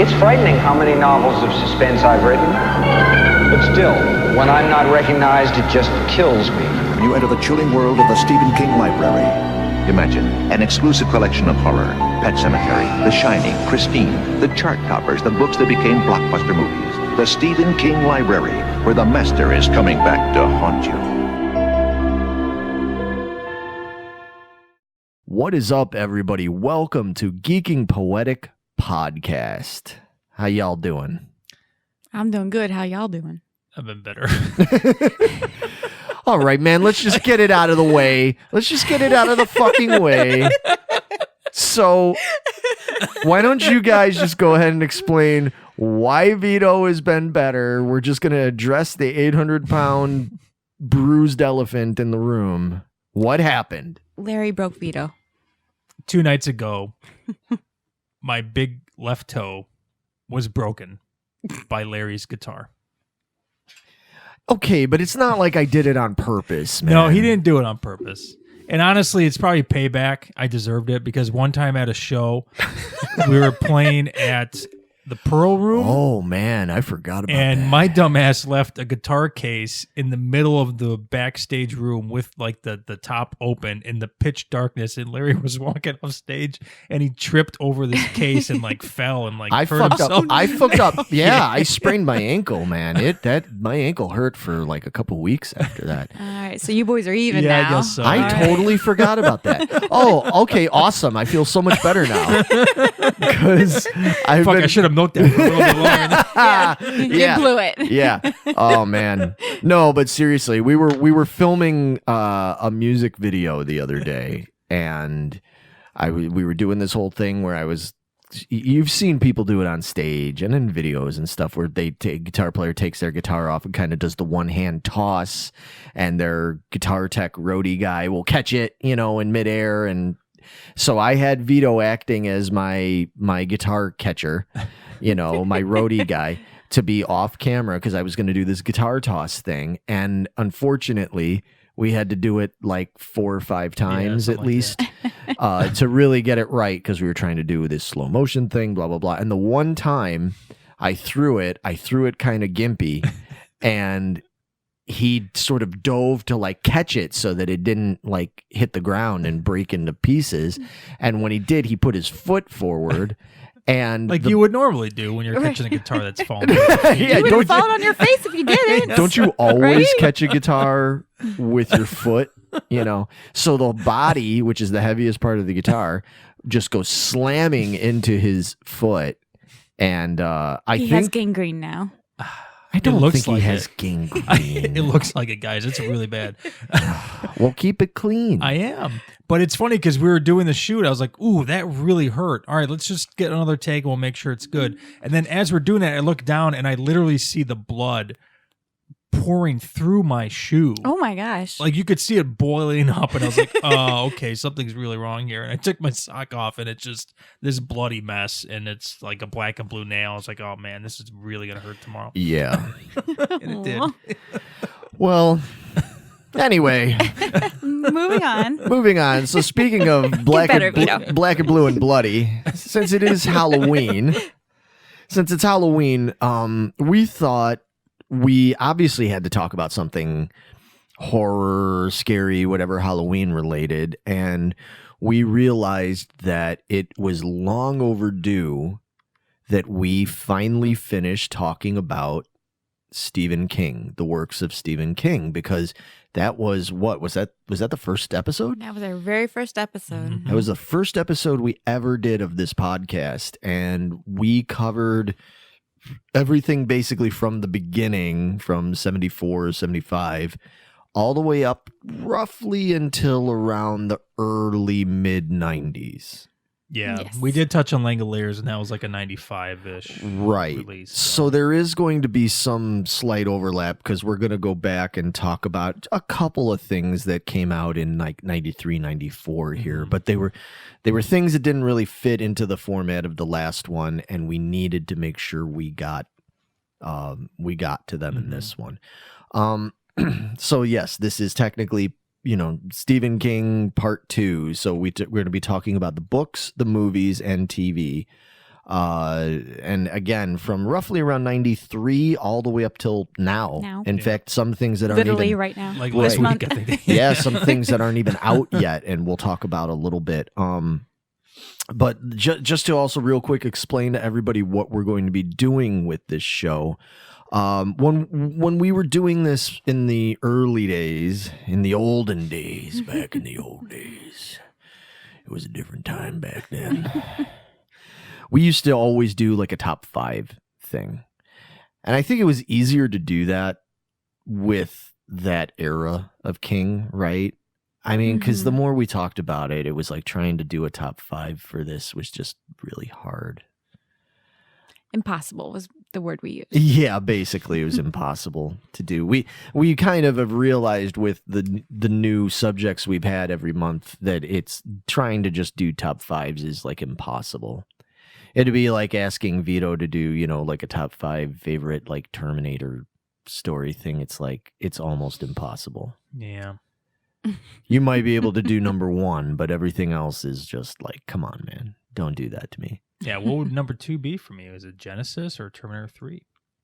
It's frightening how many novels of suspense I've written. But still, when I'm not recognized, it just kills me. When you enter the chilling world of the Stephen King library, imagine an exclusive collection of horror, Pet Sematary, The Shining, Christine, the chart toppers, the books that became blockbuster movies. The Stephen King Library, where the master is coming back to haunt you. What is up, everybody? Welcome to Geeking Poetic Podcast. How y'all doing? I'm doing good. How y'all doing? I've been better. All right, man, let's just get it out of the way. Let's just get it out of the fucking way. So, why don't you guys just go ahead and explain why Vito has been better? We're just going to address the 800-pound bruised elephant in the room. What happened? Larry broke Vito. 2 nights ago, my big left toe was broken by Larry's guitar. Okay, but it's not like I did it on purpose, man. No, he didn't do it on purpose. And honestly, it's probably payback. I deserved it because one time at a show, we were playing at the Pearl Room. Oh, man, I forgot about that. And my dumbass left a guitar case in the middle of the backstage room with like the top open in the pitch darkness. And Larry was walking off stage and he tripped over this case and like fell and like hurt himself. I fucked up. Yeah, I sprained my ankle, man. My ankle hurt for like a couple weeks after that. All right, so you boys are even Yeah, now. I guess so. I totally forgot about that. Oh, okay, awesome. I feel so much better now. Because I should have milked that for a little bit longer. You blew it. Yeah. Oh man. No, but seriously, we were filming a music video the other day, and we were doing this whole thing where you've seen people do it on stage and in videos and stuff where guitar player takes their guitar off and kind of does the one hand toss, and their guitar tech roadie guy will catch it, in midair. And so I had Vito acting as my guitar catcher, my roadie guy, to be off camera because I was going to do this guitar toss thing. And unfortunately, we had to do it like 4 or 5 times at least to really get it right because we were trying to do this slow motion thing, blah, blah, blah. And the one time I threw it kind of gimpy, and he sort of dove to like catch it so that it didn't like hit the ground and break into pieces. And when he did, he put his foot forward. And like you would normally do when you're catching a guitar that's falling. Yeah, you would have fallen on your face if you didn't. Don't you always catch a guitar with your foot? So the body, which is the heaviest part of the guitar, just goes slamming into his foot. And he has gangrene now. I don't think he has gangrene. It looks like it, guys. It's really bad. Well, keep it clean. I am. But it's funny because we were doing the shoot. I was like, ooh, that really hurt. All right, let's just get another take and we'll make sure it's good. And then as we're doing that, I look down and I literally see the blood pouring through my shoe. Oh my gosh. Like you could see it boiling up, and I was like, oh, okay, something's really wrong here. And I took my sock off and it's just this bloody mess, and it's like a black and blue nail. I was like, oh man, this is really gonna hurt tomorrow. Yeah. And it did. Well, anyway. Moving on. So speaking of black and blue and bloody, since it's Halloween, we thought we obviously had to talk about something horror, scary, whatever, Halloween related. And we realized that it was long overdue that we finally finished talking about Stephen King, the works of Stephen King, because that was was that the first episode? That was our very first episode. Mm-hmm. That was the first episode we ever did of this podcast, and we covered everything basically from the beginning, from 74, 75, all the way up roughly until around the early mid-90s. Yeah, yes. We did touch on Langoliers, and that was like a 95-ish release. So there is going to be some slight overlap because we're going to go back and talk about a couple of things that came out in like 93, 94 here. But they were things that didn't really fit into the format of the last one, and we needed to make sure we got to them in this one. So yes, this is technically Stephen King Part 2. So we're going to be talking about the books, the movies, and TV. And again, from roughly around 93 all the way up till now. In fact, some things that aren't literally even, right now, like last week, I think. yeah, some things that aren't even out yet, and we'll talk about a little bit. But just to also real quick explain to everybody what we're going to be doing with this show. When we were doing this in the early days, in the olden days, back in the old days, it was a different time back then. We used to always do like a top 5 thing. And I think it was easier to do that with that era of King, right? I mean, because the more we talked about it, it was like trying to do a top 5 for this was just really hard. Impossible was the word we used. Yeah, basically it was impossible to do. We kind of have realized with the new subjects we've had every month that it's trying to just do top 5s is like impossible. It'd be like asking Vito to do, you know, like a top 5 favorite like Terminator story thing. It's like it's almost impossible. Yeah. You might be able to do number 1, but everything else is just like, come on, man, don't do that to me. Yeah, what would number 2 be for me? Was it Genesis or Terminator 3?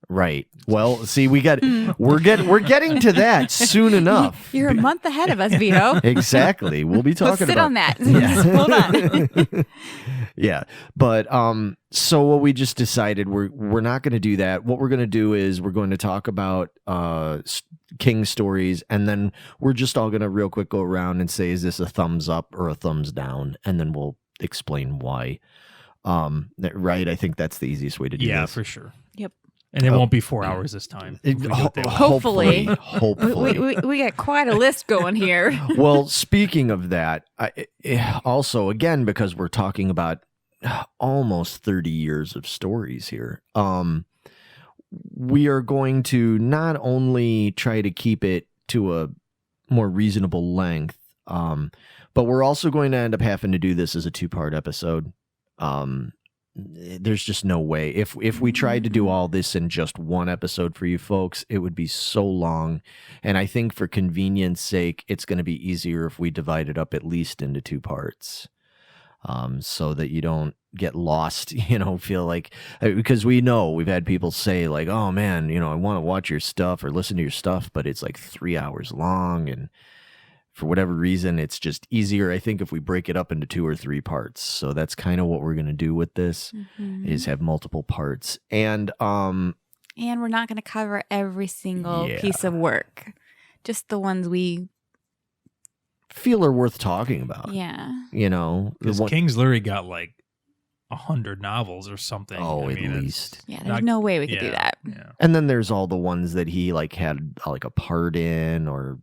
Right. Well, see, we're getting to that soon enough. You're a month ahead of us, Vito. Exactly. We'll be talking Let's sit about on that. Yeah. Hold on. Yeah. But so what we just decided we're not going to do that. What we're going to do is we're going to talk about King stories, and then we're just all going to real quick go around and say, is this a thumbs up or a thumbs down? And then we'll explain why. Right? I think that's the easiest way to do this. Yeah, for sure. Yep. And it won't be 4 hours this time. Hopefully. Hopefully. We got quite a list going here. Well, speaking of that, also, again, because we're talking about almost 30 years of stories here, we are going to not only try to keep it to a more reasonable length, but we're also going to end up having to do this as a 2-part episode. There's just no way. If we tried to do all this in just one episode for you folks, it would be so long. And I think for convenience sake, it's going to be easier if we divide it up at least into 2 parts. So that you don't get lost, feel like, because we know we've had people say like, oh man, I want to watch your stuff or listen to your stuff, but it's like 3 hours long. And for whatever reason, it's just easier, I think, if we break it up into 2 or 3 parts. So that's kind of what we're going to do with this, is have multiple parts. And we're not going to cover every single piece of work, just the ones we feel are worth talking about. Yeah. Because King's literally got like 100 novels or something. Oh, at least. Yeah, there's no way we could do that. Yeah. And then there's all the ones that he like had like a part in, or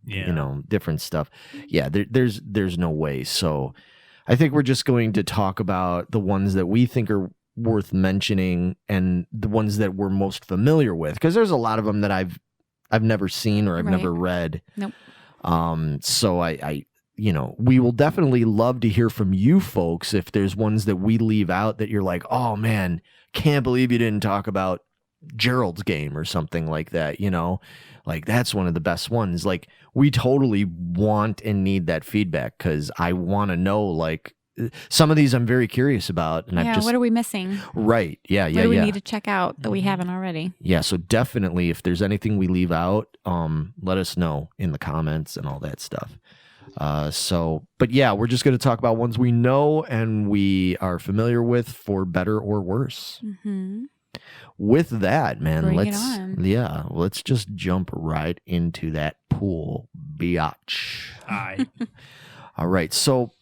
different stuff. Yeah, there's no way. So I think we're just going to talk about the ones that we think are worth mentioning and the ones that we're most familiar with, because there's a lot of them that I've never seen or I've never read. Nope. So I we will definitely love to hear from you folks if there's ones that we leave out that you're like, oh man, can't believe you didn't talk about Gerald's Game or something like that, like that's one of the best ones. Like we totally want and need that feedback, because I want to know, like, some of these I'm very curious about. And what are we missing? Right. Yeah. What do we need to check out that we haven't already? Yeah. So definitely, if there's anything we leave out, let us know in the comments and all that stuff. But yeah, we're just going to talk about ones we know and we are familiar with, for better or worse. Mm-hmm. With that, man, let's just jump right into that pool, biatch. Aye. All right. So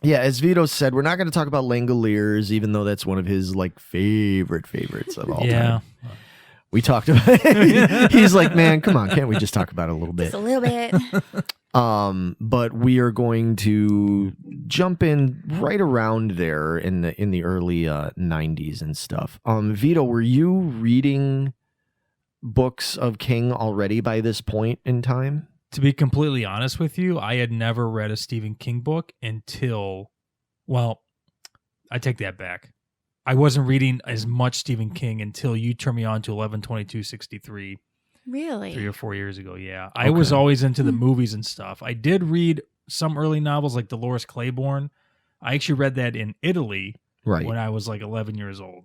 yeah, as Vito said, we're not going to talk about Langoliers, even though that's one of his like favorites of all time. We talked about it. He's like, man, come on, can't we just talk about it a little bit? Just a little bit. But we are going to jump in right around there in the early 90s and stuff. Vito, were you reading books of King already by this point in time? To be completely honest with you, I had never read a Stephen King book until, well, I take that back. I wasn't reading as much Stephen King until you turned me on to 11/22/63. Really? 3 or 4 years ago, yeah. I was always into the movies and stuff. I did read some early novels like Dolores Claiborne. I actually read that in Italy Right. when I was like 11 years old.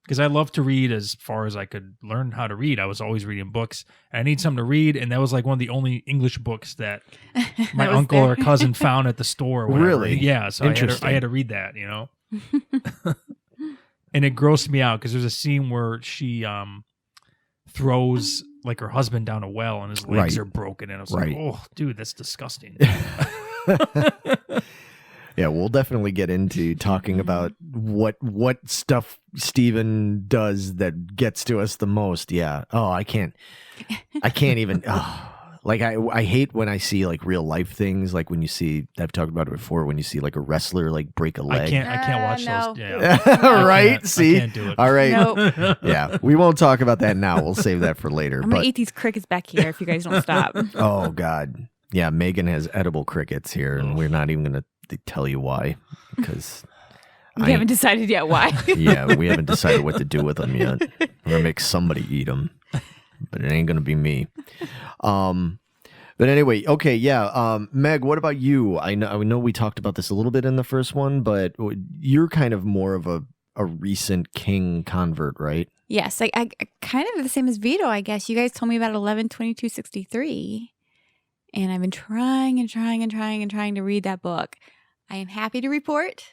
Because I love to read as far as I could learn how to read. I was always reading books. I need something to read, and that was like one of the only English books that my uncle or cousin found at the store. Or whatever. Really? Yeah, so I had to read that, you know? And it grossed me out because there's a scene where she throws like her husband down a well and his legs are broken. And I was like, oh, dude, that's disgusting. Yeah, we'll definitely get into talking about what stuff Stephen does that gets to us the most. Yeah. Oh, I can't even. Like I hate when I see like real life things. Like when you see, I've talked about it before. When you see like a wrestler like break a leg. I can't watch no. those. Yeah. Right? See, I can't do it. All right. Nope. Yeah, we won't talk about that now. We'll save that for later. I'm gonna eat these crickets back here if you guys don't stop. Oh God, yeah. Megan has edible crickets here, and we're not even gonna tell you why because You haven't decided yet why. Yeah, we haven't decided what to do with them yet. We're gonna make somebody eat them, but it ain't gonna be me. But anyway, okay, yeah. Meg, what about you? I know we talked about this a little bit in the first one, but you're kind of more of a recent King convert, right? Yes, I kind of the same as Vito, I guess. You guys told me about 11/22/63, and I've been trying to read that book. I am happy to report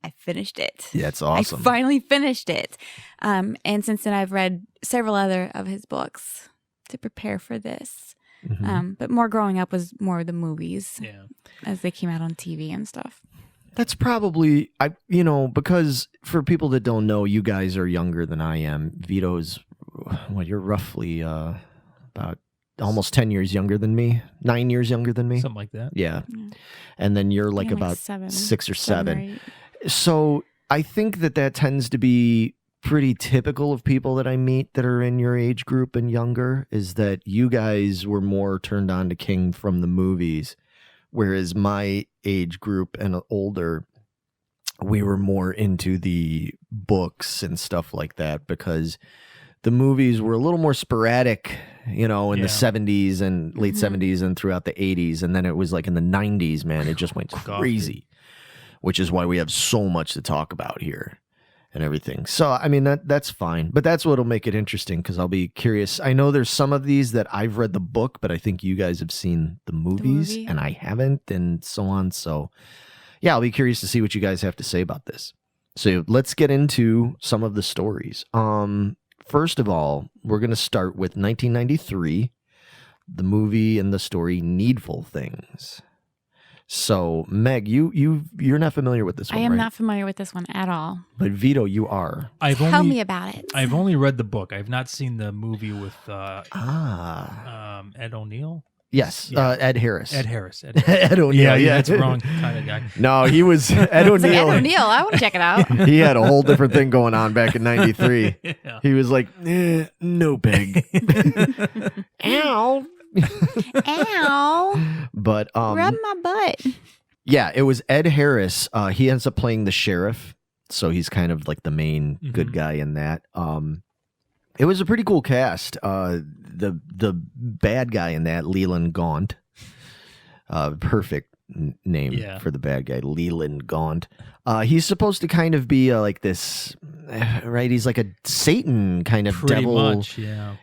I finished it. Yeah, it's awesome. I finally finished it. And since then, I've read several other of his books to prepare for this. Mm-hmm. But more growing up was more the movies as they came out on TV and stuff. That's probably, because for people that don't know, you guys are younger than I am. Vito's, you're roughly about almost 10 years younger than me, 9 years younger than me. Something like that. Yeah. And then you're like about 6 or 7. So I think that tends to be pretty typical of people that I meet that are in your age group and younger, is that you guys were more turned on to King from the movies, whereas my age group and older, we were more into the books and stuff like that, because the movies were a little more sporadic, in the 70s and late 70s and throughout the 80s. And then it was like in the 90s, man, it just went crazy, which is why we have so much to talk about here and everything. So, I mean, that's fine. But that's what'll make it interesting, because I'll be curious. I know there's some of these that I've read the book, but I think you guys have seen the movies and I haven't, and so on. So, yeah, I'll be curious to see what you guys have to say about this. So let's get into some of the stories. First of all, we're going to start with 1993, the movie and the story Needful Things. So, Meg, you're not familiar with this one, I am right? not familiar with this one at all. But Vito, you are. Tell me about it. I've only read the book. I've not seen the movie with Ed O'Neill. Yes, Yeah. Ed Harris. Ed Harris. Ed O'Neill. Yeah, that's the wrong kind of guy. No, he was Ed Ed O'Neill. O'Neill. I want to check it out. He had a whole different thing going on back in 93. Yeah. He was like, no pig. Ow. Ow. But Rub my butt. yeah, it was Ed Harris. He ends up playing the sheriff, so he's kind of like the main good guy in that. It was a pretty cool cast. The bad guy in that, Leland Gaunt, perfect name for the bad guy, Leland Gaunt. He's supposed to kind of be like this, right? He's like a Satan kind of Pretty devil, much, yeah.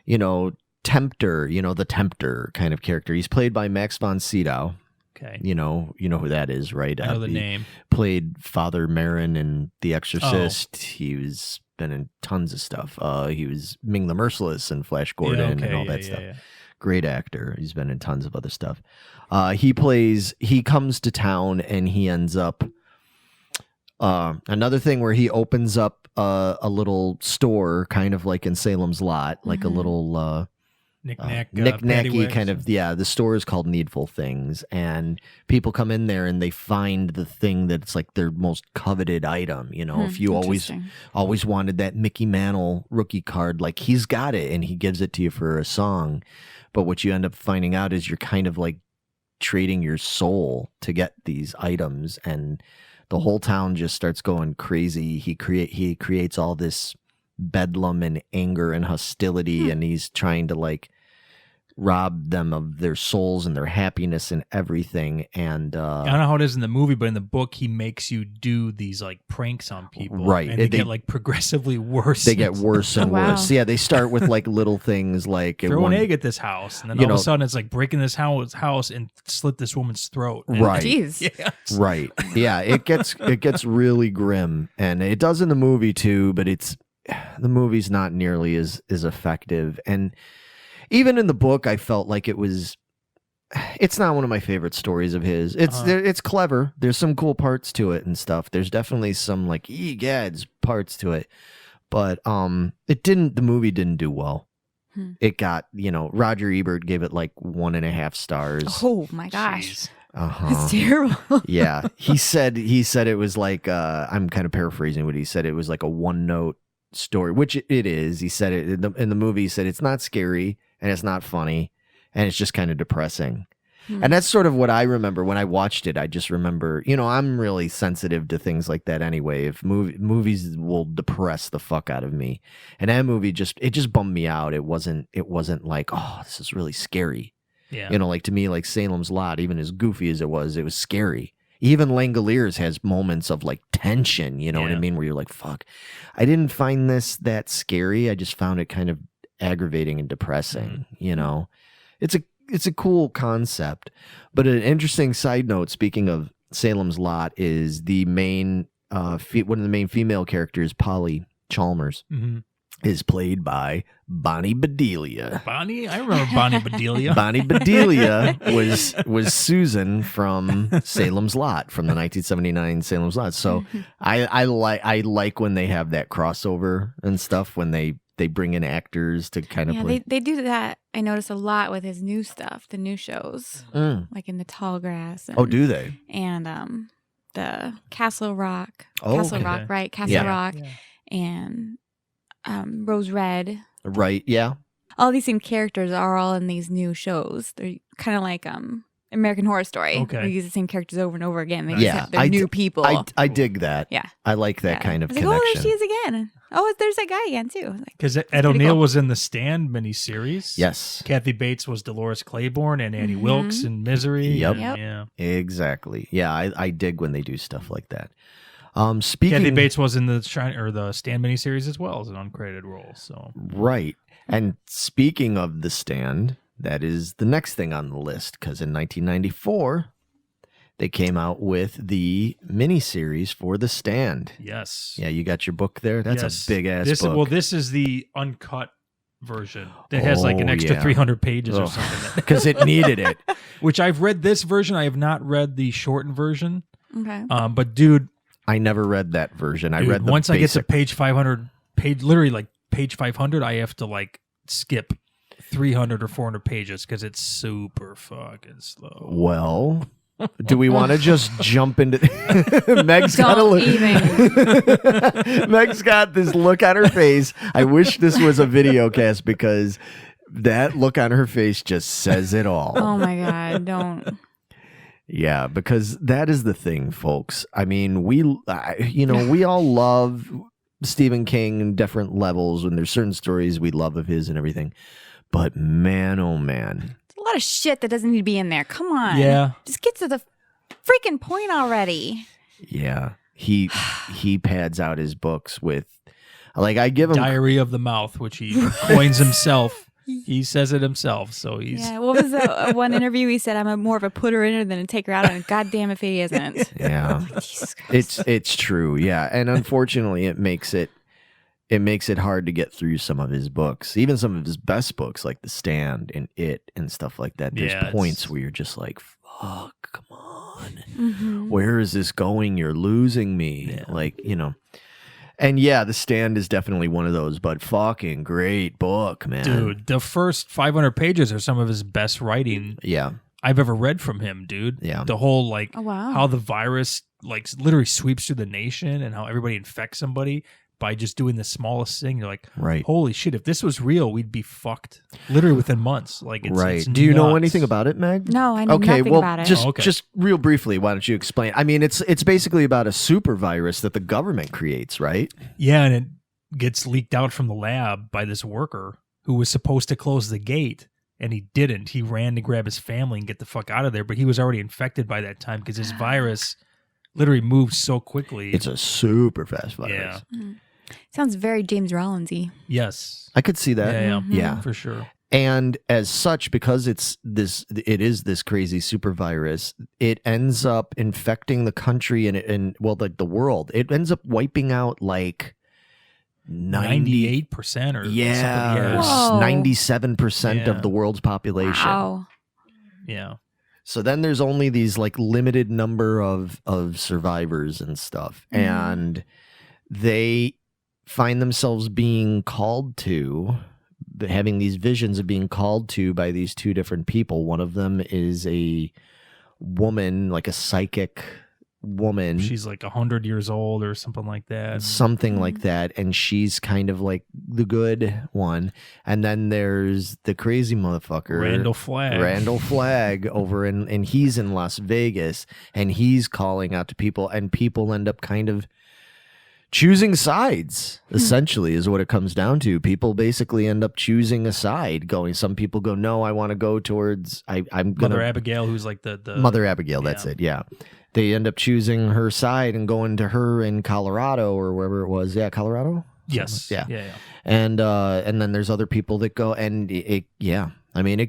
tempter, the tempter kind of character. He's played by Max von Sydow. Okay. You know who that is, right? I know the He name. Played Father Merrin in The Exorcist. He was been in tons of stuff. He was Ming the Merciless and Flash Gordon and all that stuff. Yeah. Great actor. He's been in tons of other stuff. He comes to town and he ends up another thing where he opens up a little store, kind of like in Salem's Lot, like a little knick-knacky kind of, the store is called Needful Things, and people come in there and they find the thing that's like their most coveted item. If you always wanted that Mickey Mantle rookie card, like he's got it and he gives it to you for a song. But what you end up finding out is you're kind of like trading your soul to get these items, and the whole town just starts going crazy. He creates all this bedlam and anger and hostility, and he's trying to like rob them of their souls and their happiness and everything. And I don't know how it is in the movie, but in the book, he makes you do these like pranks on people, Right. And they get like progressively worse. they get worse and Wow. worse. Yeah, they start with like little things like Throw an egg at this house, and then all of a sudden it's like breaking this house and slit this woman's throat. And- Right. Jeez. Yeah. Right. Yeah, it gets really grim, and it does in the movie too, but the movie's not nearly as effective. And even in the book, I felt like it's not one of my favorite stories of his. It's clever. There's some cool parts to it and stuff. There's definitely some like egads parts to it. But the movie didn't do well. It got, Roger Ebert gave it like 1.5 stars. Oh my gosh. Uh-huh. That's terrible. Yeah. He said it was like I'm kind of paraphrasing what he said. It was like a one-note story, which it is. He said it in the movie. He said it's not scary and it's not funny and it's just kind of depressing. And that's sort of what I remember when I watched it. I just remember, I'm really sensitive to things like that anyway. If movies will depress the fuck out of me, and that movie just bummed me out. It wasn't like, oh, this is really scary. Yeah. Like to me, like Salem's Lot, even as goofy as it was scary. Even Langoliers has moments of like tension, you know what I mean? Where you're like, fuck, I didn't find this that scary. I just found it kind of aggravating and depressing, It's a cool concept. But an interesting side note, speaking of Salem's Lot, is the main, one of the main female characters, Polly Chalmers, is played by Bonnie Bedelia. Bonnie? I remember Bonnie Bedelia. Bonnie Bedelia was Susan from Salem's Lot, from the 1979 Salem's Lot. So I like when they have that crossover and stuff, when they bring in actors to kind of play. They do that. I notice a lot with his new stuff, the new shows, like in the Tall Grass. And, do they? And the Castle Rock. Oh, Castle okay. Rock, right? Castle Yeah. Rock. And Rose Red. Right, yeah. All these same characters are all in these new shows. They're kind of like American Horror Story. Okay. We use the same characters over and over again. They Yeah, just have their new people. I dig that. Yeah. I like that kind of I was connection. like, oh, there she is again. Oh, there's that guy again, too. Because Ed pretty O'Neill cool. was in the Stand miniseries. Yes. Kathy Bates was Dolores Claiborne and Annie Wilkes in Misery. Yep. And, yeah. Exactly. Yeah, I dig when they do stuff like that. Speaking Kathy Bates was in the Stand miniseries as well as an uncredited role. So right. And speaking of the Stand, that is the next thing on the list, because in 1994 they came out with the miniseries for the Stand. yes, Yeah, you got your book there. That's Yes. a big ass book. Well, this is the uncut version that has like an Oh, extra yeah. 300 pages or Oh. something. Because it needed it. Which I've read this version. I have not read the shortened version. Okay. But dude, I never read that version. I read the once I get to basic. page 500, literally like page 500, I have to like skip 300 or 400 pages because it's super fucking slow. Well, do we want to just jump into Meg's got a Don't look. even. Meg's got this look on her face. I wish this was a video cast because that look on her face just says it all. Oh my God, don't. Yeah, because that is the thing, folks. I mean, we all love Stephen King in different levels, and there's certain stories we love of his and everything. But man, oh man. It's a lot of shit that doesn't need to be in there. Come on. Yeah. Just get to the freaking point already. Yeah. He pads out his books with, like, I give him Diary of the Mouth, which he coins himself. He says it himself, so he's Yeah. What was the one interview he said? I'm more of a putter inner than a taker out, and goddamn if he isn't. Yeah. Jesus Christ. It's true. Yeah. And unfortunately it makes it hard to get through some of his books. Even some of his best books like The Stand and It and stuff like that. There's Yeah, points where you're just like, fuck, come on. Where is this going? You're losing me. Yeah. Like, And yeah, The Stand is definitely one of those, but fucking great book, man. dude. The first 500 pages are some of his best writing Yeah. I've ever read from him, dude. Yeah. The whole like Oh, wow. how the virus like literally sweeps through the nation and how everybody infects somebody by just doing the smallest thing. You're like, Right. holy shit, if this was real, we'd be fucked literally within months. Like, it's, Right. it's Do you know nuts. anything about it, Meg? No, I know Okay, nothing well, about it. just Oh, okay. just real briefly, why don't you explain? I mean, it's basically about a super virus that the government creates, right? Yeah, and it gets leaked out from the lab by this worker who was supposed to close the gate and he didn't. He ran to grab his family and get the fuck out of there, but he was already infected by that time because his virus literally moves so quickly. It's a super fast virus. Yeah. Sounds very James Rollins-y. Yes. I could see that. Yeah, for sure. And as such, because it is this crazy super virus, it ends up infecting the country and like the world. It ends up wiping out like 98% or something. Yeah. 97% of the world's population. Wow. Yeah. So then there's only these like limited number of survivors and stuff. And they find themselves being called to, having these visions of being called to by these two different people. One of them is a woman, like a psychic woman. She's like 100 years old or something like that. Something like that. And she's kind of like the good one. And then there's the crazy motherfucker. Randall Flagg over and he's in Las Vegas and he's calling out to people and people end up kind of choosing sides, essentially, is what it comes down to. People basically end up choosing a side, some people go, no, I want to go towards, I'm going to... Mother Abigail, who's like the... Mother Abigail, that's it, yeah. They end up choosing her side and going to her in Colorado or wherever it was. Yeah, Colorado? Yes. Yeah. Yeah. And then there's other people that go, and it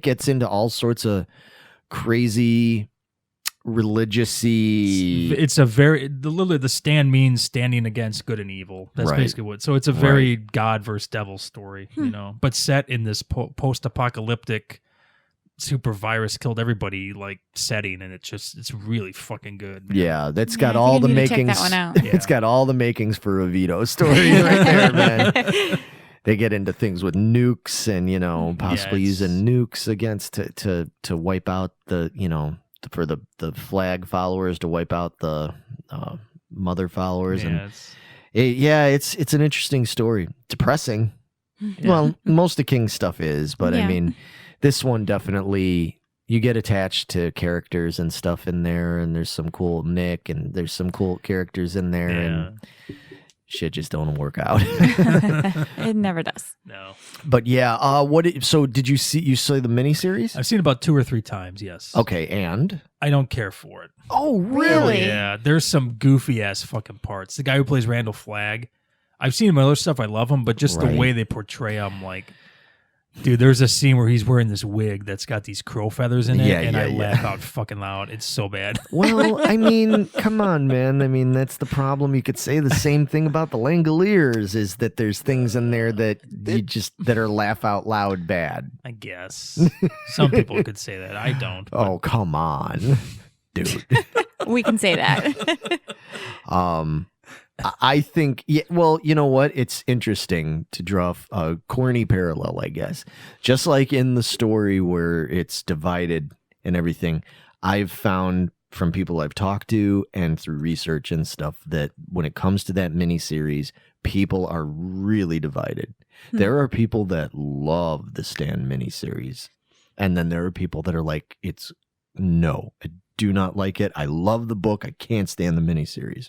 gets into all sorts of crazy... religious-y. It's literally the stand means standing against good and evil. That's basically what. So it's a very God versus devil story, but set in this post-apocalyptic super virus killed everybody like setting, and it's really fucking good. Man. Yeah, that's got all the makings. Check that one out. It's got all the makings for a Vito story right there, man. They get into things with nukes and possibly using nukes against to wipe out the for the flag followers, to wipe out the mother followers. It's an interesting story. Depressing. Yeah. Well, most of King's stuff is, but I mean, this one definitely, you get attached to characters and stuff in there, and there's some cool Nick, and there's some cool characters in there, and shit just don't work out. It never does. No. But yeah, so did you saw the miniseries? I've seen it about 2 or 3 times, yes. Okay, and? I don't care for it. Oh, really? Yeah, there's some goofy ass fucking parts. The guy who plays Randall Flagg, I've seen him in other stuff, I love him, but just the way they portray him, like, dude, there's a scene where he's wearing this wig that's got these crow feathers in it, and I laugh out fucking loud. It's so bad. Well, I mean, come on, man. I mean, that's the problem. You could say the same thing about the Langoliers, is that there's things in there that that are laugh out loud bad. I guess. Some people could say that. I don't. But... Oh, come on, dude. We can say that. I think, well, you know what? It's interesting to draw a corny parallel, I guess. Just like in the story where it's divided and everything, I've found from people I've talked to and through research and stuff that when it comes to that miniseries, people are really divided. There are people that love the Stand miniseries, and then there are people that are like, no, I do not like it. I love the book. I can't stand the miniseries.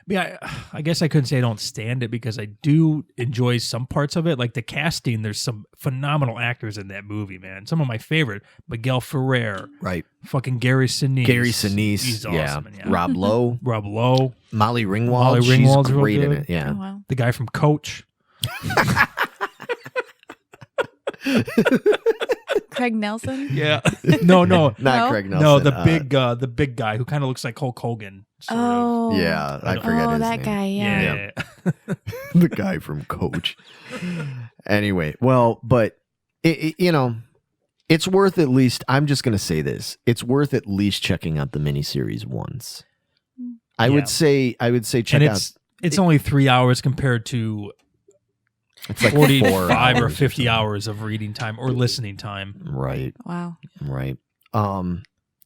Yeah, I guess I couldn't say I don't stand it because I do enjoy some parts of it. Like the casting, there's some phenomenal actors in that movie, man. Some of my favorite, Miguel Ferrer. Right. Fucking Gary Sinise. He's awesome. Yeah. Rob Lowe. Molly Ringwald. She's great in it. Yeah. Oh, wow. The guy from Coach. Craig Nelson? Yeah. No. Not Craig Nelson. No, the big guy who kind of looks like Hulk Hogan. Oh. Yeah, I forget his that name. guy, yeah. The guy from Coach. Anyway, well, but it's worth at least, I'm just going to say this. It's worth at least checking out the miniseries once. I would say check out. It's only 3 hours compared to it's like 45 or 50 hours of reading time or listening time. Right. Wow. Right.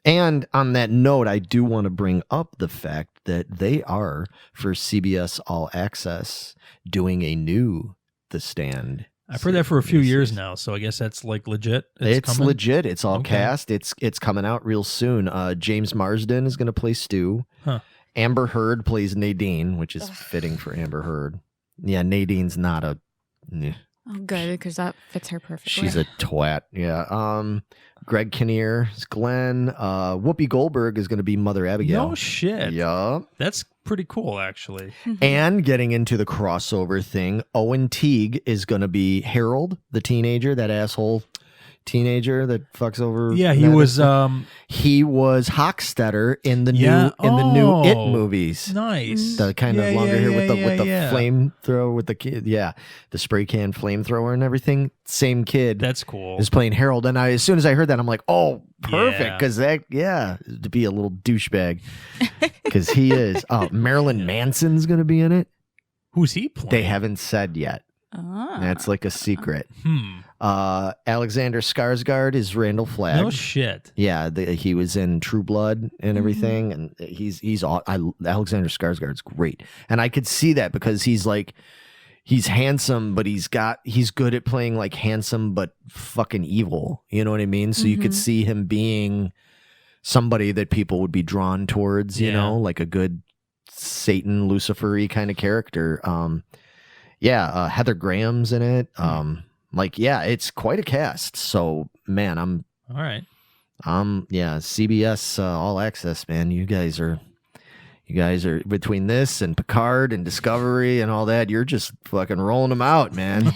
And on that note, I do want to bring up the fact that they are, for CBS All Access, doing a new The Stand. I've heard that for a few years now, so I guess that's like legit. It's legit. It's all cast. It's coming out real soon. James Marsden is going to play Stu. Huh. Amber Heard plays Nadine, which is fitting for Amber Heard. Yeah, Nadine's not a... Oh, good, because that fits her perfectly. She's a twat. Yeah. Greg Kinnear is Glenn. Whoopi Goldberg is going to be Mother Abigail. No shit. Yeah. That's pretty cool, actually. And getting into the crossover thing, Owen Teague is going to be Harold, the teenager, that asshole teenager that fucks over. Yeah, he was Hochstetter in the new It movies. Nice. The kind of longer hair with the yeah. flamethrower with the kid. Yeah, the spray can flamethrower and everything. Same kid. That's cool. Is playing Harold, and as soon as I heard that, I'm like, oh, perfect, Yeah. because to be a little douchebag, because he is. Marilyn Manson's going to be in it. Who's he playing? They haven't said yet. That's like a secret. Alexander Skarsgard is Randall Flagg. No shit. Yeah, he was in True Blood and everything, and Alexander Skarsgard's great, and I could see that because he's handsome, but he's good at playing like handsome but fucking evil. You know what I mean? So you could see him being somebody that people would be drawn towards. You know, like a good Satan, Lucifer-y kind of character. Heather Graham's in it. It's quite a cast. So, man, All right. CBS All Access, man. You guys are between this and Picard and Discovery and all that. You're just fucking rolling them out, man.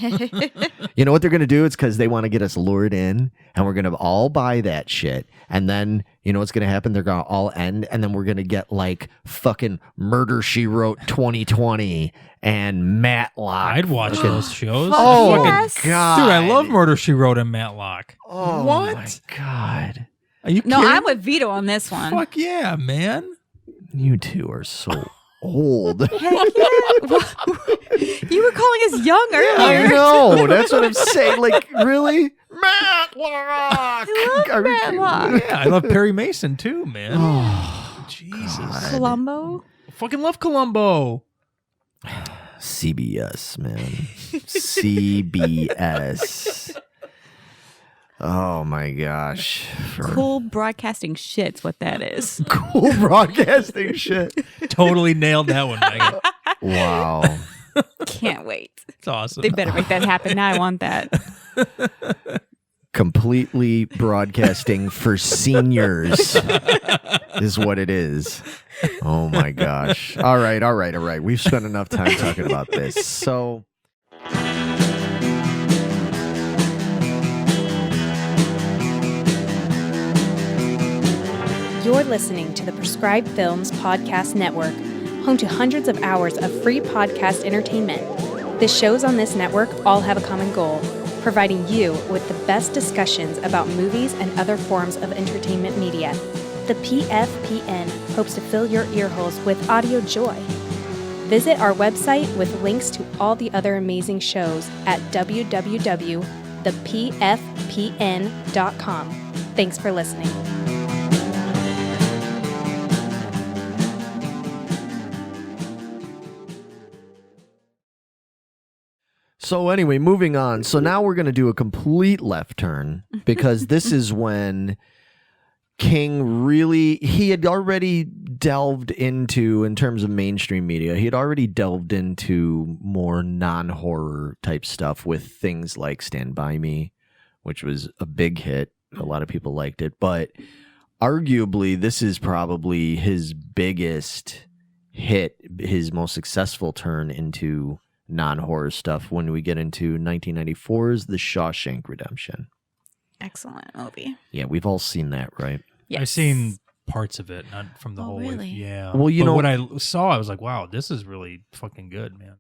You know what they're gonna do? It's because they want to get us lured in, and we're gonna all buy that shit. And then you know what's gonna happen? They're gonna all end, and then we're gonna get like fucking Murder She Wrote 2020 and Matlock. I'd watch those shows. Oh yes. God, Dude, I love Murder She Wrote and Matlock. Oh what? My God. Are you No, kidding? I'm with Vito on this one. Fuck yeah, man. You two are so old. Heck yeah. You were calling us young I earlier. know. That's what I'm saying. Like, really? Matlock. Matlock. Yeah, I love Perry Mason too, man. Oh, Jesus. God. Columbo. Fucking love Columbo. CBS, man. CBS. Oh my gosh. Cool broadcasting shit's what that is. Cool broadcasting shit. Totally nailed that one, Megan. Wow. Can't wait. It's awesome. They better make that happen. Now I want that. Completely broadcasting for seniors is what it is. Oh my gosh. All right. We've spent enough time talking about this. So You're listening to the Prescribed Films Podcast Network, home to hundreds of hours of free podcast entertainment. The shows on this network all have a common goal, providing you with the best discussions about movies and other forms of entertainment media. The PFPN hopes to fill your earholes with audio joy. Visit our website with links to all the other amazing shows at www.thepfpn.com. Thanks for listening. So anyway, moving on. So now we're going to do a complete left turn because this is when King he had already delved into, in terms of mainstream media, he had already delved into more non-horror type stuff with things like Stand By Me, which was a big hit. A lot of people liked it. But arguably, this is probably his biggest hit, his most successful turn into non-horror stuff when we get into 1994's The Shawshank Redemption. Excellent movie. Yeah, we've all seen that, right? Yes. I've seen parts of it, not from the whole way. Really? Yeah. Well, you But know, when I saw, I was like, wow, this is really fucking good, man.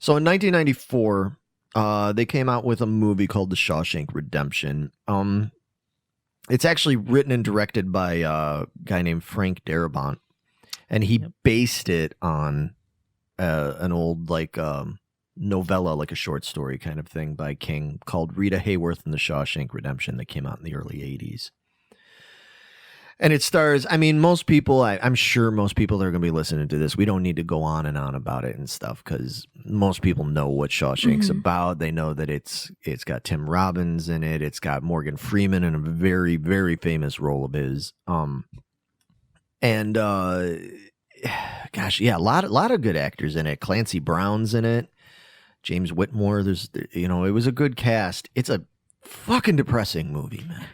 So in 1994, they came out with a movie called The Shawshank Redemption. It's actually written and directed by a guy named Frank Darabont, and he based it on an old novella, like a short story kind of thing by King called Rita Hayworth and the Shawshank Redemption that came out in the early 80s. And it stars, I mean, most people, I'm sure most people that are going to be listening to this, we don't need to go on and on about it and stuff because most people know what Shawshank's about. They know that it's got Tim Robbins in it. It's got Morgan Freeman in a very, very famous role of his. Gosh, yeah, a lot of good actors in it. Clancy Brown's in it. James Whitmore. It was a good cast. It's a fucking depressing movie, man.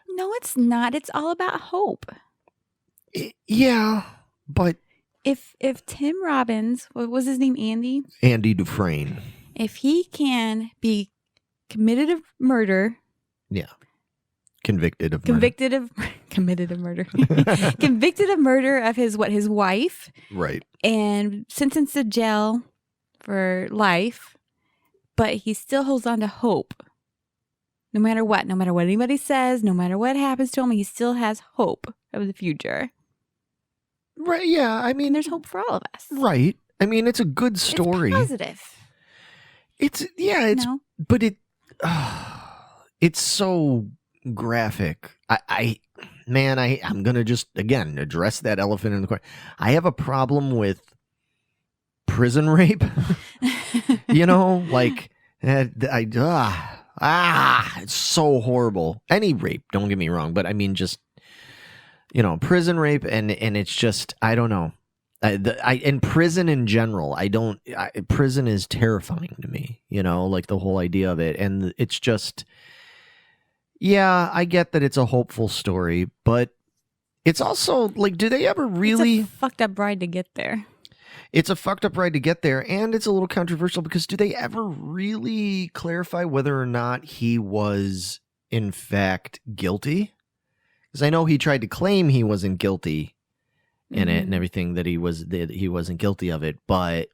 No, it's not. It's all about hope. Yeah, but If Tim Robbins, what was his name, Andy Dufresne. if he can be committed of murder, Convicted of convicted of murder of his wife, right, and sentenced to jail for life, but he still holds on to hope. No matter what anybody says, no matter what happens to him, he still has hope of the future. right. Yeah, I mean, And there's hope for all of us. right. I mean, it's a good story. It's positive. But it's so graphic. I'm gonna just again address that elephant in the corner. I have a problem with prison rape. It's so horrible. Any rape, don't get me wrong, but I mean just prison rape, and it's just I don't know. And prison in general, prison is terrifying to me, like the whole idea of it. And it's just, yeah, I get that it's a hopeful story, but it's also like, do they ever really? It's a fucked up ride to get there. It's a fucked up ride to get there. And it's a little controversial because do they ever really clarify whether or not he was in fact guilty? Because I know he tried to claim he wasn't guilty in it and everything, that he wasn't guilty of it, but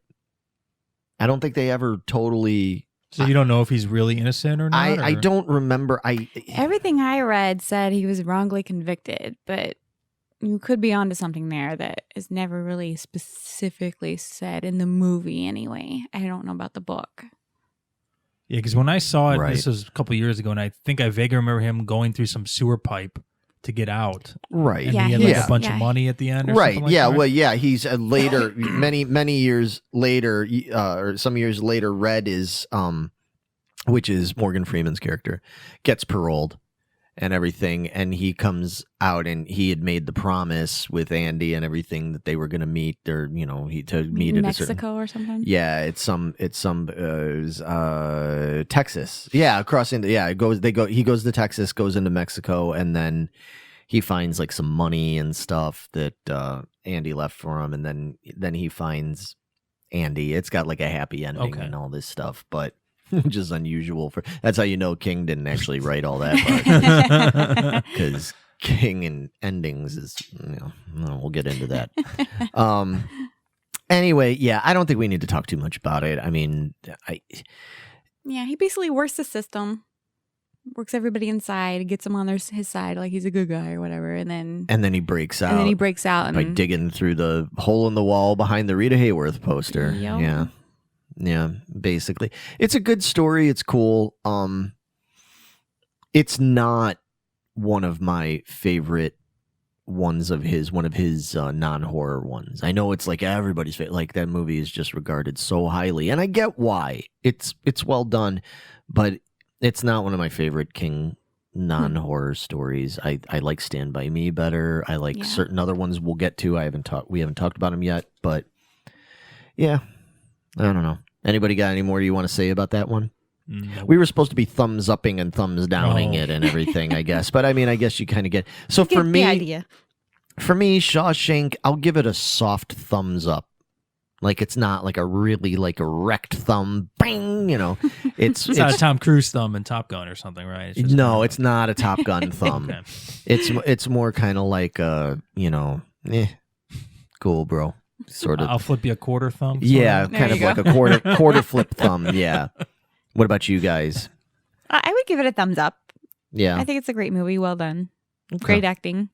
I don't think they ever totally. So you don't know if he's really innocent or not? I don't remember. Everything I read said he was wrongly convicted, but you could be onto something there that is never really specifically said in the movie anyway. I don't know about the book. Yeah, because when I saw it, Right. this was a couple years ago, and I think I vaguely remember him going through some sewer pipe to get out. Right. And Yeah, he had he like was- a bunch yeah. of money at the end or Right. something like Yeah. that. Well, yeah. He's later, many years later, or some years later, Red is, which is Morgan Freeman's character, gets paroled and everything, and he comes out, and he had made the promise with Andy and everything that they were going to meet. To meet at a certain. Mexico or something. Yeah, it was Texas. Yeah, crossing. Yeah, he goes to Texas, goes into Mexico, and then he finds like some money and stuff that Andy left for him, and then he finds Andy. It's got like a happy ending Okay. and all this stuff, but which is unusual for. That's how you know King didn't actually write all that, because King and endings is, we'll get into that. Anyway, yeah, I don't think we need to talk too much about it. I mean, Yeah, he basically works the system, works everybody inside, gets them on his side like he's a good guy or whatever, and then he breaks out. and then he breaks out by and digging through the hole in the wall behind the Rita Hayworth poster. Yep. Yeah, basically. It's a good story. It's cool. It's not one of my favorite ones of his, non-horror ones. I know it's like everybody's favorite. Like that movie is just regarded so highly, and I get why. It's well done, but it's not one of my favorite King non-horror stories. I like Stand By Me better. I like certain other ones we'll get to. We haven't talked about them yet, but yeah, I don't know. Anybody got any more you want to say about that one? No. We were supposed to be thumbs upping and thumbs downing it and everything, I guess. But I mean, I guess you kind of get. So get for the me, idea. Shawshank, I'll give it a soft thumbs up. Like it's not like a really like erect thumb, bang. It's It's not a Tom Cruise thumb in Top Gun or something, right? It's just no, it's not a Top Gun thumb. Okay. It's more kind of like cool, bro. Sort of. I'll flip you a quarter thumb. Yeah, There kind you of go. like a quarter flip thumb. Yeah. What about you guys? I would give it a thumbs up. Yeah. I think it's a great movie. Well done. Okay. Great acting.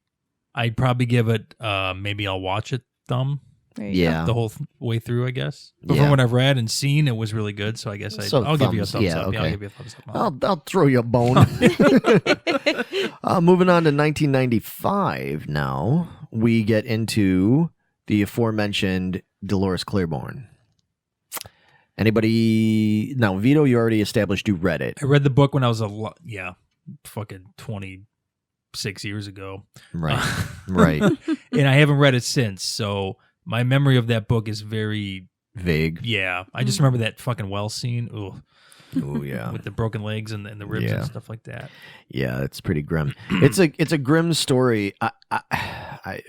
I'd probably give it maybe I'll watch it thumb There you Yeah. the whole way through, I guess. But Yeah. from what I've read and seen, it was really good. So I guess So I'll give you a thumbs, thumbs yeah, up. Yeah, I'll okay. give you a thumbs up. I'll throw you a bone. Moving on to 1995 now, we get into the aforementioned Dolores Claiborne. Anybody? Now, Vito, you already established you read it. I read the book when I was fucking 26 years ago. Right. Right. And I haven't read it since. So my memory of that book is very vague. Yeah, I just remember that fucking well scene. Ooh. Oh yeah, With the broken legs and the ribs and stuff like that. Yeah, it's pretty grim. It's a grim story.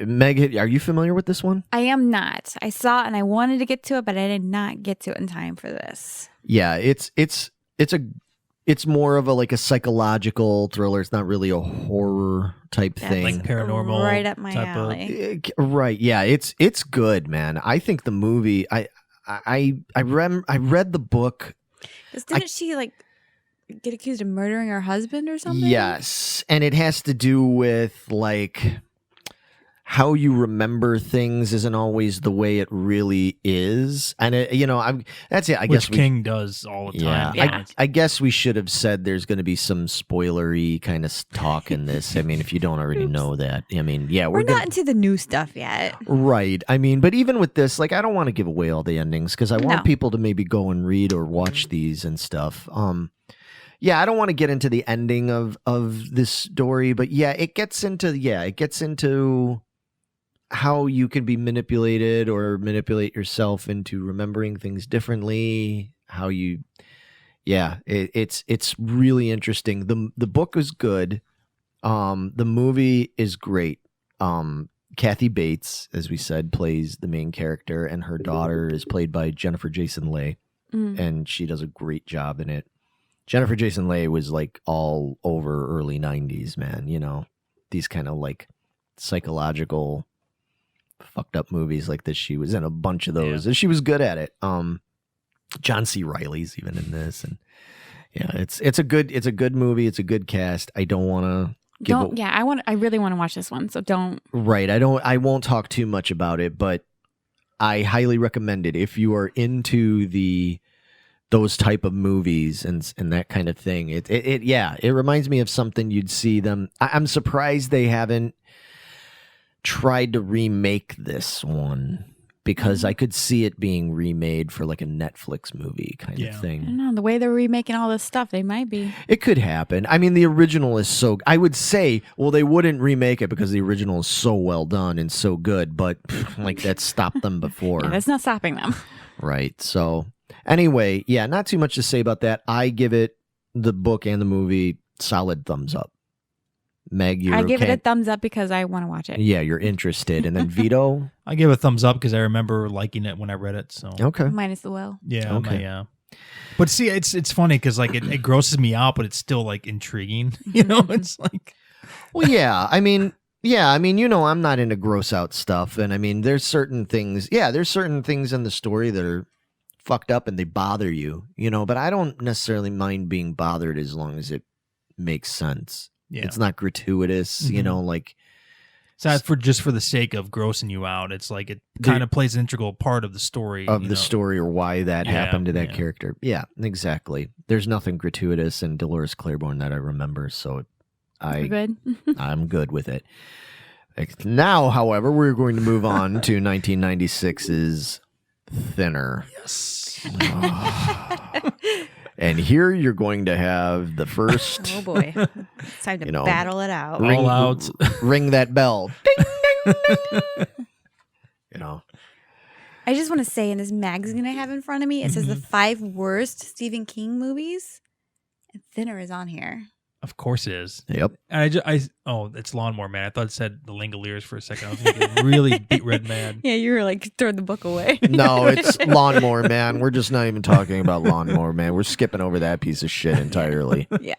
Meg, are you familiar with this one? I am not. I saw it and I wanted to get to it, but I did not get to it in time for this. Yeah, it's more of a psychological thriller. It's not really a horror type thing. Like paranormal, right up my type alley. Right? Yeah, it's good, man. I think the movie. I read the book. Didn't she get accused of murdering her husband or something? Yes, and it has to do with how you remember things isn't always the way it really is, and that's it. I guess King does all the time. Yeah. I guess we should have said there's going to be some spoilery kind of talk in this. I mean, if you don't already know that, I mean, yeah, we're not into the new stuff yet, right? I mean, but even with this, I don't want to give away all the endings because I want people to maybe go and read or watch these and stuff. Yeah, I don't want to get into the ending of this story, but yeah, it gets into how you can be manipulated or manipulate yourself into remembering things differently. It's really interesting. The book is good. The movie is great. Kathy Bates, as we said, plays the main character, and her daughter is played by Jennifer Jason Leigh, and she does a great job in it. Jennifer Jason Leigh was all over early 90s, man. These kind of psychological fucked up movies like this. She was in a bunch of those, and she was good at it. John C. Reilly's even in this, and yeah, it's a good movie. It's a good cast. I don't want to I really want to watch this one, so don't. Right, I won't talk too much about it, but I highly recommend it if you are into those type of movies and that kind of thing. It reminds me of something you'd see them. I'm surprised they haven't tried to remake this one, because I could see it being remade for a Netflix movie kind of thing. I don't know, the way they're remaking all this stuff, they might be. It could happen. I mean, the original is I would say, well, they wouldn't remake it because the original is so well done and so good, but that stopped them before. Yeah, that's not stopping them. Right. So anyway, yeah, not too much to say about that. I give it, the book and the movie, solid thumbs up. Meg, I give it a thumbs up because I want to watch it. Yeah, you're interested. And then Vito? I give a thumbs up because I remember liking it when I read it. So okay. Minus the well. Yeah. Okay. But see, it's funny because it grosses me out, but it's still intriguing. It's well, yeah. I mean, I'm not into gross out stuff, and I mean, there's certain things in the story that are fucked up and they bother you, but I don't necessarily mind being bothered as long as it makes sense. Yeah. It's not gratuitous, it's not for the sake of grossing you out. It's it kind of plays an integral part of the story. Story, or why that happened to that character. Yeah, exactly. There's nothing gratuitous in Dolores Claiborne that I remember, so We're good. I'm good with it. Now, however, we're going to move on to 1996's Thinner. Yes. And here you're going to have the first. Oh boy, it's time to battle it out. Ring that bell. Ding, ding, ding. I just want to say, in this magazine I have in front of me, it says the 5 worst Stephen King movies, and Thinner is on here. Of course it is. Yep. And it's Lawnmower Man. I thought it said The Langoliers for a second. I was thinking really beat red mad. Yeah, you were throwing the book away. No, it's Lawnmower Man. We're just not even talking about Lawnmower Man. We're skipping over that piece of shit entirely. Yeah.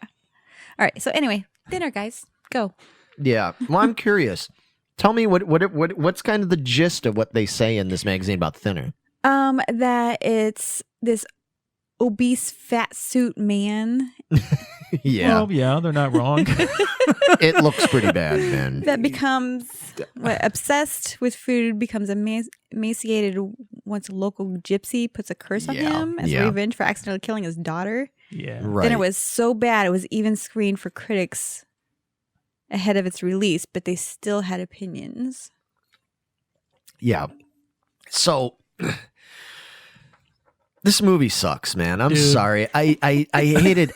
All right. So anyway, Thinner, guys, go. Yeah. Well, I'm curious. Tell me what's kind of the gist of what they say in this magazine about Thinner. That it's this obese fat suit man. Yeah. Well, yeah, they're not wrong. It looks pretty bad, man. That becomes obsessed with food, becomes emaciated once a local gypsy puts a curse on him as revenge for accidentally killing his daughter. Yeah. Right. Then it was so bad it was even screened for critics ahead of its release, but they still had opinions. Yeah. So this movie sucks, man. I'm sorry. I hate it.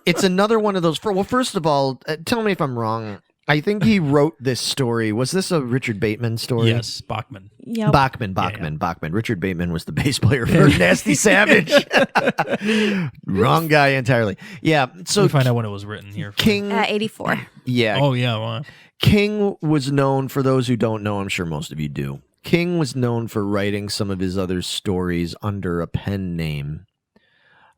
It's another one of those. Well, first of all, tell me if I'm wrong. I think he wrote this story. Was this a Richard Bateman story? Yes, Bachman. Yep. Bachman. Richard Bateman was the bass player for Nasty Savage. Wrong guy entirely. Yeah. So Let me find out when it was written here. King. 84. Yeah. Oh, yeah. Well, King was known, for those who don't know, I'm sure most of you do. King was known for writing some of his other stories under a pen name.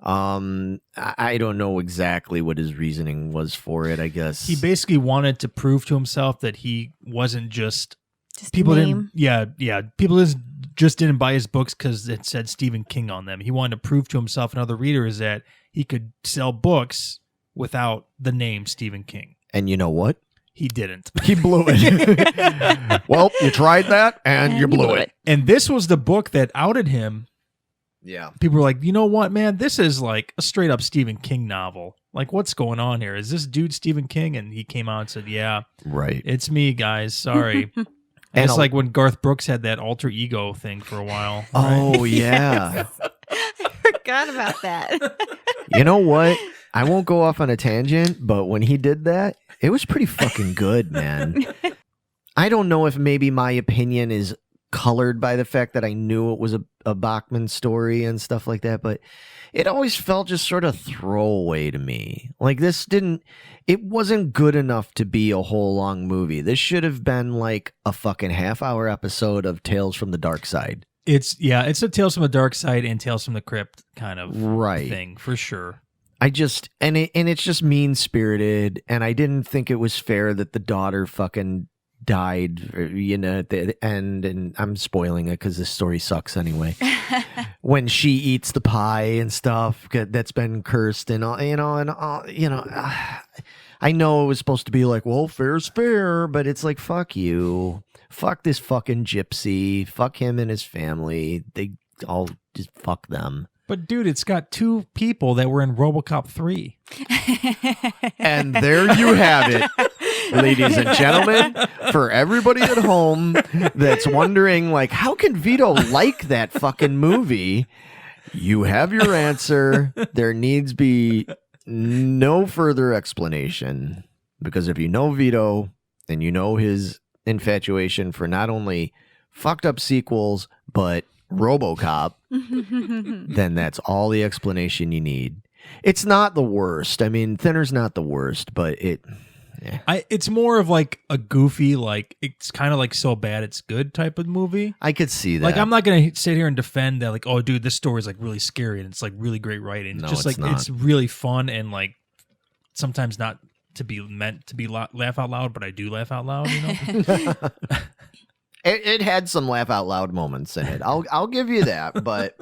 I don't know exactly what his reasoning was for it, I guess. he basically wanted to prove to himself that he wasn't just People didn't people just didn't buy his books because it said Stephen King on them. He wanted to prove to himself and other readers that he could sell books without the name Stephen King. And you know what? He didn't. He blew it. Well, you tried that and you blew it. And this was the book that outed him. Yeah. People were like, you know what, man? This is like a straight up Stephen King novel. Like, what's going on here? Is this dude Stephen King? And he came out and said, yeah, Right. it's me, guys. Sorry. And it's like when Garth Brooks had that alter ego thing for a while. Oh, yeah. I forgot about that. You know what? I won't go off on a tangent, but when he did that, it was pretty fucking good, man. I don't know if maybe my opinion is colored by the fact that I knew it was a Bachman story and stuff like that, but it always felt just sort of throwaway to me. Like it wasn't good enough to be a whole long movie. This should have been like a fucking half-hour episode of Tales from the Dark Side. It's a Tales from the Dark Side and Tales from the Crypt kind of thing, for sure. It's just mean-spirited, and I didn't think it was fair that the daughter fucking died, at the end, and I'm spoiling it because this story sucks anyway. When she eats the pie and stuff that's been cursed and all, I know it was supposed to be like, well, fair's fair, but it's like, fuck you, fuck this fucking gypsy, fuck him and his family. They all just fuck them. But dude, it's got two people that were in RoboCop 3. And there you have it, ladies and gentlemen, for everybody at home that's wondering, like, how can Vito like that fucking movie? You have your answer. There needs be no further explanation, because if you know Vito and you know his infatuation for not only fucked up sequels, but RoboCop, then that's all the explanation you need. It's not the worst. I mean, Thinner's not the worst, but it's more of like a goofy, like it's kind of like So Bad It's Good type of movie. I could see that. Like, I'm not gonna sit here and defend that, like, oh dude, this story is like really scary and it's like really great writing. No, just it's like not. It's really fun and like sometimes not to be meant to be laugh out loud, but I do laugh out loud, It had some laugh out loud moments in it. I'll give you that, but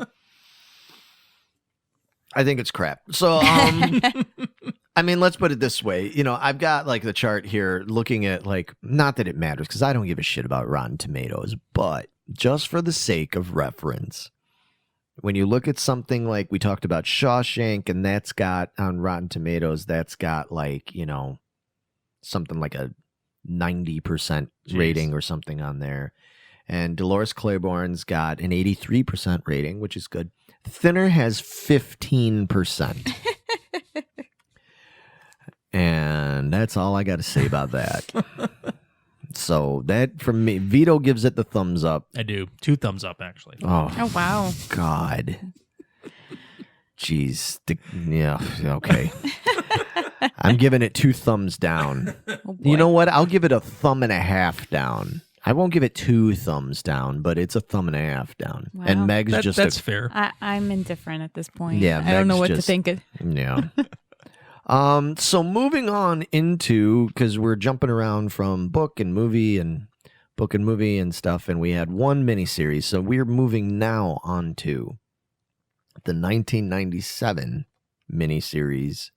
I think it's crap. So, I mean, let's put it this way. I've got like the chart here looking at, like, not that it matters because I don't give a shit about Rotten Tomatoes, but just for the sake of reference, when you look at something like we talked about Shawshank, and that's got on Rotten Tomatoes, that's got like, something like a 90% rating or something on there. And Dolores Claiborne's got an 83% rating, which is good. Thinner has 15%. And that's all I got to say about that. So that, from me, Vito gives it the thumbs up. I do. 2 thumbs up, actually. Oh, wow. God. Jeez. Yeah, okay. I'm giving it 2 thumbs down. Oh, You know what? I'll give it a thumb and a half down. I won't give it 2 thumbs down, but it's a thumb and a half down. Wow. And Meg's That's fair. I'm indifferent at this point. Yeah, I don't know Meg's what to think. Yeah. So moving on into, because we're jumping around from book and movie and stuff, and we had one miniseries. So we're moving now on to the 1997 miniseries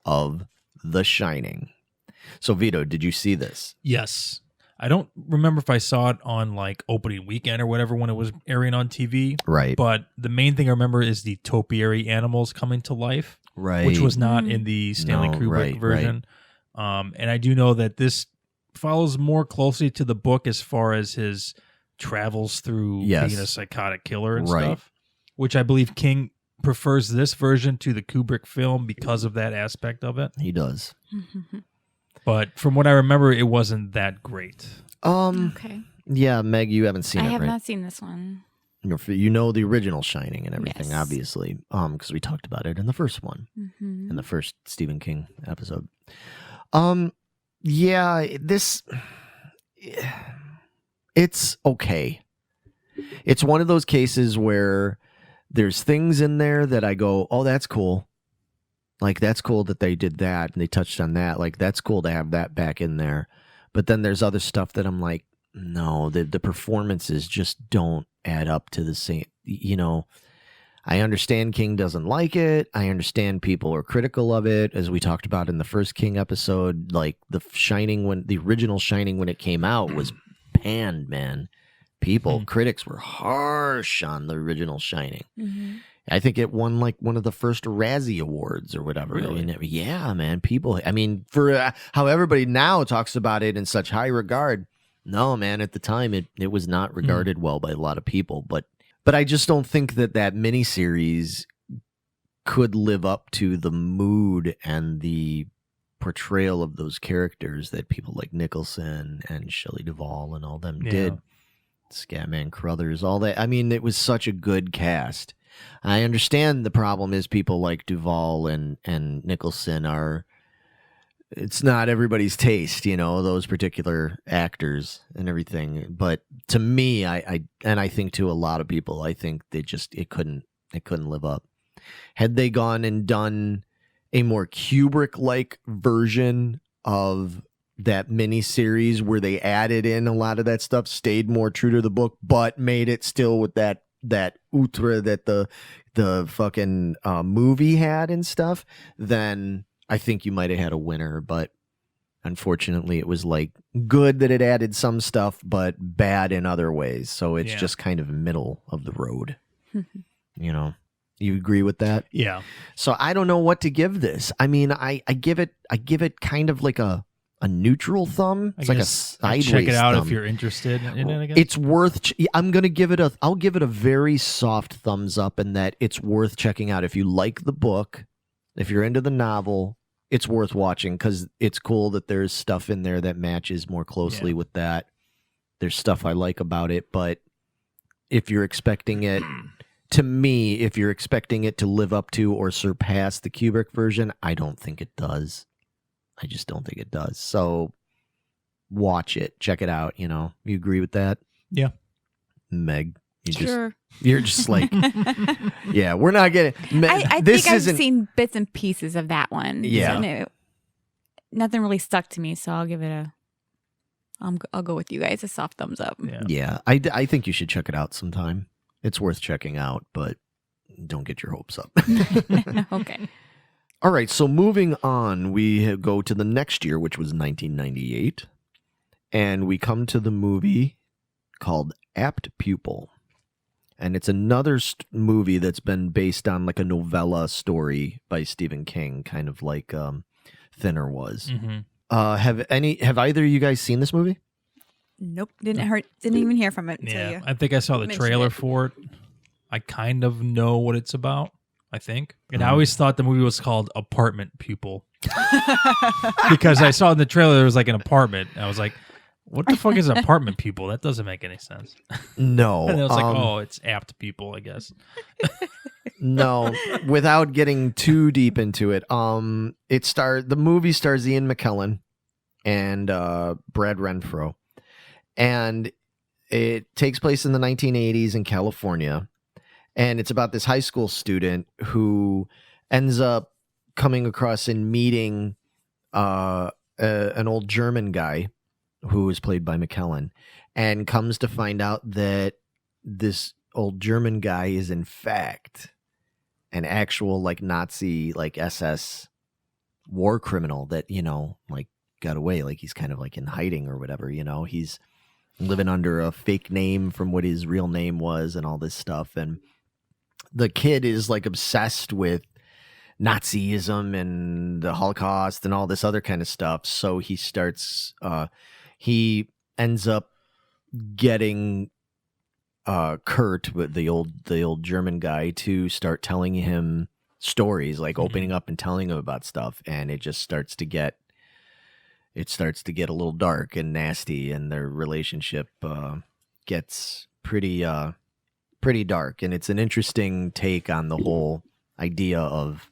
of The Shining. So Vito, did you see this? Yes. I don't remember if I saw it on like opening weekend or whatever when it was airing on TV. Right. But the main thing I remember is the topiary animals coming to life. Right. Which was not in the Stanley Kubrick version. And I do know that this follows more closely to the book as far as his travels through being a psychotic killer and stuff, which I believe King prefers this version to the Kubrick film because of that aspect of it. He does. But from what I remember, it wasn't that great. Okay. Yeah, Meg, you haven't seen I it, have right? not seen this one. You know the original Shining and everything, Yes. obviously, because we talked about it in the first one, Mm-hmm. in the first Stephen King episode. Yeah, it's okay. It's one of those cases where there's things in there that I go, oh, that's cool. Like, that's cool that they did that and they touched on that. Like, that's cool to have that back in there. But then there's other stuff that I'm like, no, the performances just don't add up to the same. You know, I understand King doesn't like it. I understand people are critical of it. As we talked about in the first King episode, like the original Shining when it came out was panned, man. Critics were harsh on the original Shining. Mm-hmm. I think it won like one of the first Razzie Awards or whatever. Really? Yeah, man. People, I mean, for how everybody now talks about it in such high regard. No, man, at the time it was not regarded well by a lot of people. But I just don't think that miniseries could live up to the mood and the portrayal of those characters that people like Nicholson and Shelley Duvall and all them did. Scatman Crothers, all that. I mean, it was such a good cast. I understand the problem is people like Duvall and Nicholson are, it's not everybody's taste, you know, those particular actors and everything. But to me, I think to a lot of people, I think it couldn't live up. Had they gone and done a more Kubrick-like version of that miniseries where they added in a lot of that stuff, stayed more true to the book, but made it still with that outre that the fucking movie had and stuff, then I think you might have had a winner. But unfortunately, it was like good that it added some stuff, but bad in other ways. So it's just kind of middle of the road. You know, you agree with that? Yeah. So I don't know what to give this. I mean, I give it kind of like a neutral thumb. It's like a sideways check it out thumb. if you're interested in it, I guess. It's worth. I'm gonna give it I'll give it a very soft thumbs up, in that it's worth checking out if you like the book, if you're into the novel. It's worth watching because it's cool that there's stuff in there that matches more closely with that. There's stuff I like about it, but if you're expecting it, to me, if you're expecting it to live up to or surpass the Kubrick version, I don't think it does. I just don't think it does. So watch it. Check it out. You know, you agree with that? Yeah. Meg, Sure. you're just like, yeah, we're not getting. I think I've seen bits and pieces of that one. Yeah. So no, nothing really stuck to me. So I'll give it I'll go with you guys, a soft thumbs up. Yeah. I think you should check it out sometime. It's worth checking out, but don't get your hopes up. Okay. All right, so moving on, we go to the next year, which was 1998, and we come to the movie called Apt Pupil. And it's another movie that's been based on like a novella story by Stephen King, kind of like Thinner was. Mm-hmm. Have either of you guys seen this movie? Nope. Didn't even hear from it. Yeah, I think I saw the trailer for it. I kind of know what it's about, I think. And I always thought the movie was called Apartment Pupil. Because I saw in the trailer there was like an apartment. I was like, what the fuck is an apartment pupil? That doesn't make any sense. No. And I was like, oh, it's apt people, I guess. No, without getting too deep into it, the movie stars Ian McKellen and Brad Renfro, and it takes place in the 1980s in California, and it's about this high school student who ends up coming across and meeting an old German guy who is played by McKellen, and comes to find out that this old German guy is in fact an actual like Nazi, like SS war criminal that, you know, like got away, like he's kind of like in hiding or whatever, you know, he's living under a fake name from what his real name was and all this stuff. And the kid is like obsessed with Nazism and the Holocaust and all this other kind of stuff. So he starts, he ends up getting Kurt, the old German guy, to start telling him stories, like opening up and telling him about stuff, and it just starts to get, it starts to get a little dark and nasty, and their relationship gets pretty dark. And it's an interesting take on the whole idea of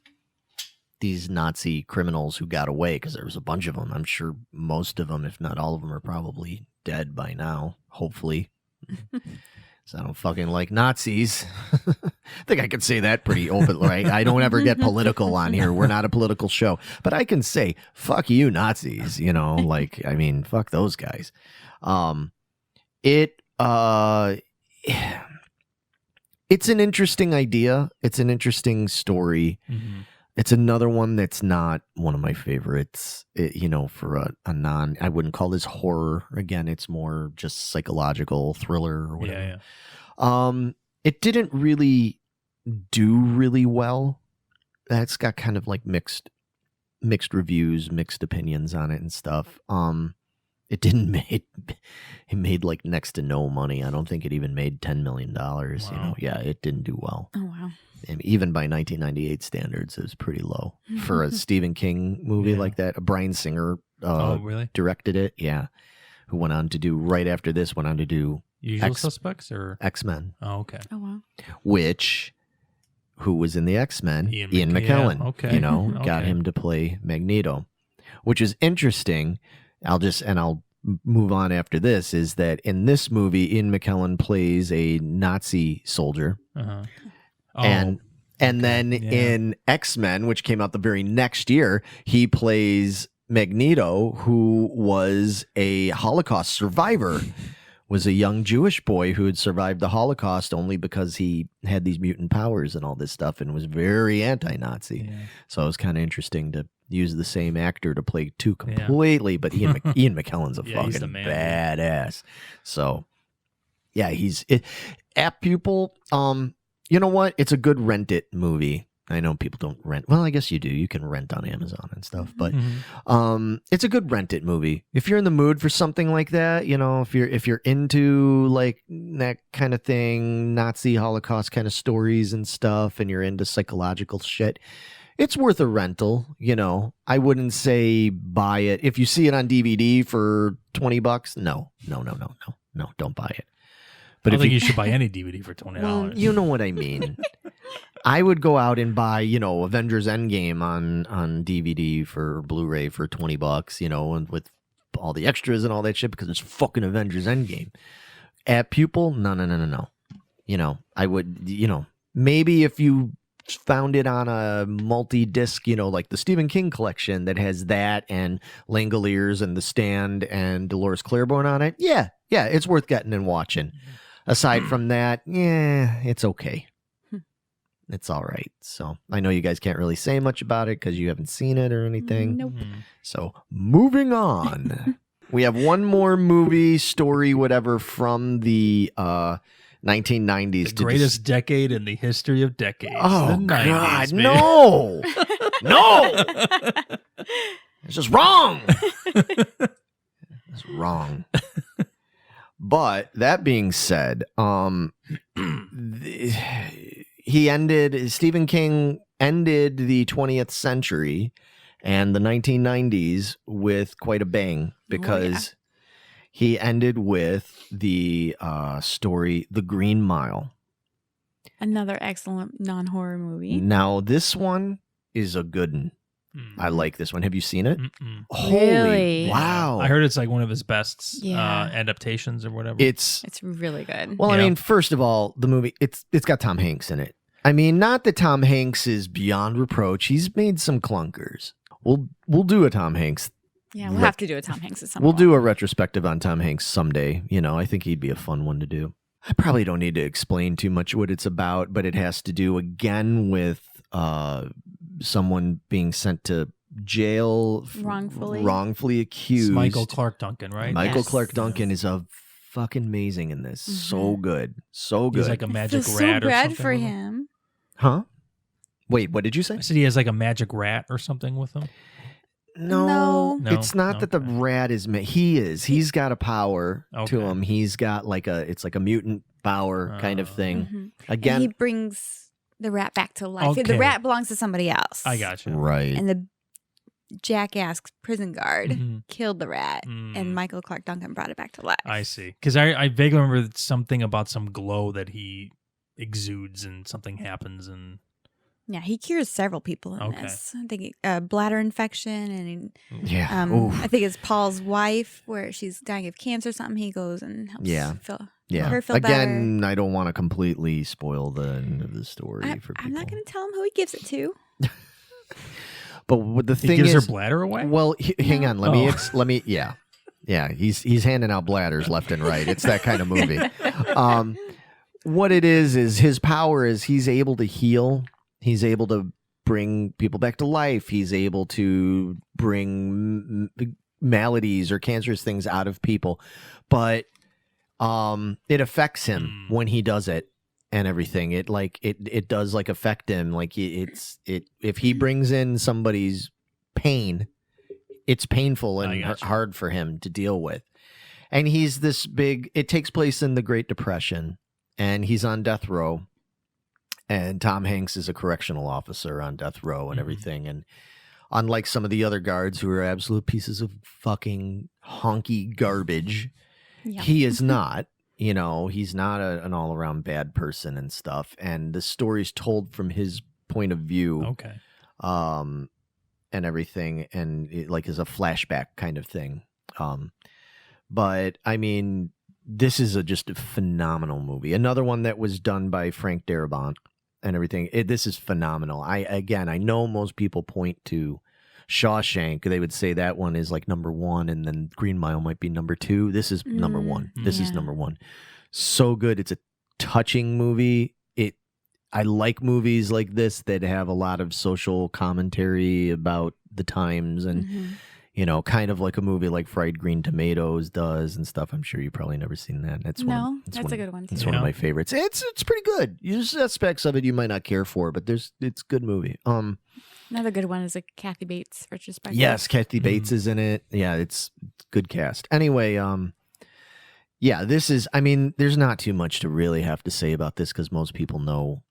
these Nazi criminals who got away, because there was a bunch of them. I'm sure most of them, if not all of them, are probably dead by now, hopefully. So I don't fucking like Nazis. I think I could say that pretty openly, right? I don't ever get political on here. We're not a political show. But I can say, fuck you, Nazis. You know, like, I mean, fuck those guys. It's an interesting idea. It's an interesting story. Mm-hmm. It's another one that's not one of my favorites, for a non, I wouldn't call this horror. Again, it's more just psychological thriller or whatever. Yeah. It didn't really do really well. That's got kind of like mixed reviews, mixed opinions on it and stuff. It made like next to no money. I don't think it even made $10 million. Wow. Yeah, it didn't do well. Oh, wow. And even by 1998 standards, it was pretty low for a Stephen King movie like that. Bryan Singer Really? directed it. Yeah, who went on to do right after this went on to do Usual Suspects or X-Men. Oh, okay. Oh, wow. Who was in the X-Men? Ian McKellen. Yeah, okay. Got him to play Magneto, which is interesting. I'll move on after this. Is that in this movie, Ian McKellen plays a Nazi soldier. Uh-huh. Oh, And then in X-Men, which came out the very next year, he plays Magneto, who was a Holocaust survivor, was a young Jewish boy who had survived the Holocaust only because he had these mutant powers and all this stuff, and was very anti-Nazi. Yeah. So it was kind of interesting to use the same actor to play two completely, but Ian McKellen's a Yeah, he's the fucking man. badass. So yeah, Apt Pupil. You know what? It's a good rent it movie. I know people don't rent. Well, I guess you do. You can rent on Amazon and stuff, but it's a good rent it movie. If you're in the mood for something like that, if you're into like that kind of thing, Nazi Holocaust kind of stories and stuff, and you're into psychological shit, it's worth a rental. I wouldn't say buy it. If you see it on DVD for $20, no, don't buy it. But I think you should buy any DVD for $20. Well, you know what I mean. I would go out and buy, Avengers Endgame on DVD for Blu-ray for $20, and with all the extras and all that shit, because it's fucking Avengers Endgame. Apt Pupil, no. I would, maybe if you found it on a multi-disc, like the Stephen King collection that has that and Langoliers and The Stand and Dolores Claiborne on it. Yeah, it's worth getting and watching. Aside from that, it's okay. It's all right. So I know you guys can't really say much about it because you haven't seen it or anything. Nope. So moving on. We have one more movie, story, whatever, from the 1990s. The greatest decade in the history of decades. Oh, the 90s, God, man. no. No. It's just wrong. It's wrong. But that being said, Stephen King ended the 20th century and the 1990s with quite a bang, because he ended with the story The Green Mile. Another excellent non-horror movie. Now, this one is a good one. I like this one. Have you seen it? Mm-mm. Holy Really? wow. I heard it's like one of his best Yeah. adaptations or whatever. It's really good. well, I Yeah. mean, first of all, the movie it's got Tom Hanks in it. I mean, not that Tom Hanks is beyond reproach. He's made some clunkers. We'll do a Tom Hanks. Yeah, we'll have to do a Tom Hanks at some We'll point. do a retrospective on Tom Hanks someday. I think he'd be a fun one to do. I probably don't need to explain too much what it's about, but it has to do again with someone being sent to jail wrongfully accused. It's Michael Clark Duncan, right? Michael Yes. Clark Duncan is a fucking amazing in this. So good. So good. He's like a magic Feels rat so or bad something. for with him. him. Huh? Wait, what did you say? I said he has like a magic rat or something with him. No, No? it's not that the Okay. rat is. He's got a power to Okay. him. He's got it's like a mutant power kind of thing. Mhm. Again, And he brings the rat back to life. Okay. The rat belongs to somebody else. I got you. right. And jackass prison guard Mhm. killed the rat, Mm. and Michael Clark Duncan brought it back to life. I see. Because I vaguely remember something about some glow that he exudes and something happens. And Yeah, he cures several people in Okay. this. I think bladder infection, and Yeah. I think it's Paul's wife where she's dying of cancer or something. He goes and helps Yeah. make her feel better. Again, I don't want to completely spoil the end of the story for people. I'm not going to tell him who he gives it to. But what the he thing gives is, her bladder away? well, hang on. Let Oh. me. Yeah. He's handing out bladders left and right. It's that kind of movie. What it is his power is he's able to heal. He's able to bring people back to life. He's able to bring maladies or cancerous things out of people, but it affects him when he does it and everything. It does affect him. If he brings in somebody's pain, it's painful and hard for him to deal with. And he's this big. It takes place in the Great Depression, and he's on death row. And Tom Hanks is a correctional officer on death row and everything. And unlike some of the other guards who are absolute pieces of fucking honky garbage, he is not. He's not an all-around bad person and stuff. And the story's told from his point of view. Okay. And everything, and it is a flashback kind of thing. But I mean, this is just a phenomenal movie. Another one that was done by Frank Darabont and everything. This is phenomenal. I know most people point to Shawshank. They would say that one is number one, and then Green Mile might be number two. This is number one. This is number one. So good. It's a touching movie. I like movies like this that have a lot of social commentary about the times and, kind of like a movie like Fried Green Tomatoes does and stuff. I'm sure you've probably never seen that. That's a good one. It's one of my favorites. It's pretty good. There's aspects of it you might not care for, but it's a good movie. Another good one is Kathy Bates retrospective. Yes, Kathy Bates is in it. Yeah, it's good cast. Anyway, this is. I mean, there's not too much to really have to say about this because most people know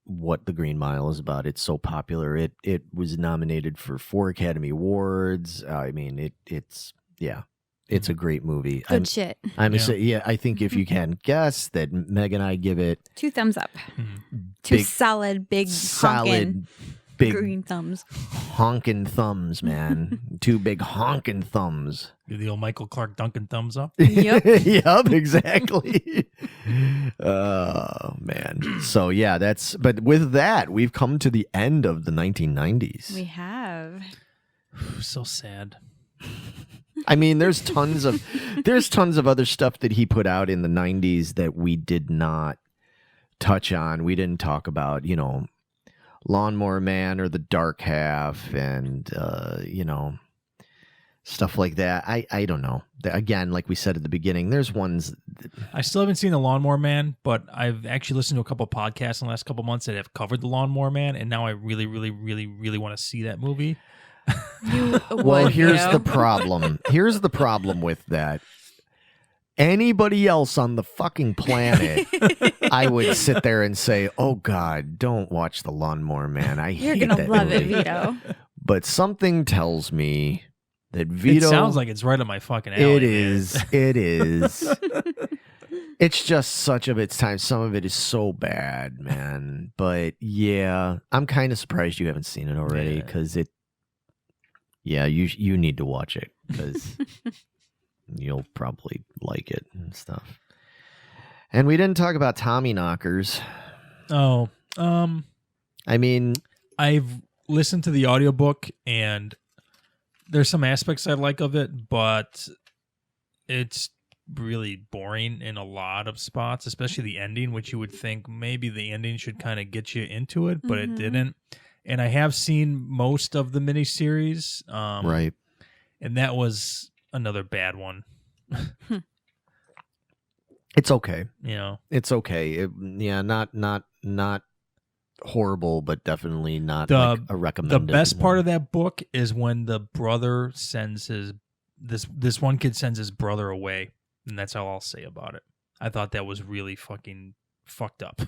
what The Green Mile is about. It's so popular. It was nominated for 4 Academy Awards. I mean, it's a great movie. Good shit. I think if you can guess that Meg and I give it 2 thumbs up. 2 solid honking big green thumbs. Honking thumbs, man. 2 big honking thumbs. The old Michael Clark Duncan thumbs up. Yep. Yep, exactly. Oh, man. So, but with that, we've come to the end of the 1990s. We have. So sad. I mean, there's tons of other stuff that he put out in the 90s that we did not touch on. We didn't talk about, Lawnmower Man or The Dark Half and, stuff like that. I don't know. Again, like we said at the beginning, there's ones. I still haven't seen The Lawnmower Man, but I've actually listened to a couple of podcasts in the last couple of months that have covered The Lawnmower Man, and now I really, really, really, really want to see that movie. Well, here's the problem. Here's the problem with that. Anybody else on the fucking planet, I would sit there and say, "Oh God, don't watch The Lawnmower Man. You're hate gonna that love movie." it, Vito. But something tells me that Vito. It sounds like it's right up my fucking alley. It is. It is. It's just such of its time. Some of it is so bad, man. But yeah, I'm kind of surprised you haven't seen it already because it. Yeah, you need to watch it because you'll probably like it and stuff. And we didn't talk about Tommyknockers. Oh, I mean, I've listened to the audiobook and there's some aspects I like of it, but it's really boring in a lot of spots, especially the ending, which you would think maybe the ending should kind of get you into it, but it didn't. And I have seen most of the miniseries, right? And that was another bad one. It's okay. It's okay. Not horrible, but definitely not a recommended. The best part of that book is when the brother sends this one kid sends his brother away, and that's all I'll say about it. I thought that was really fucking fucked up.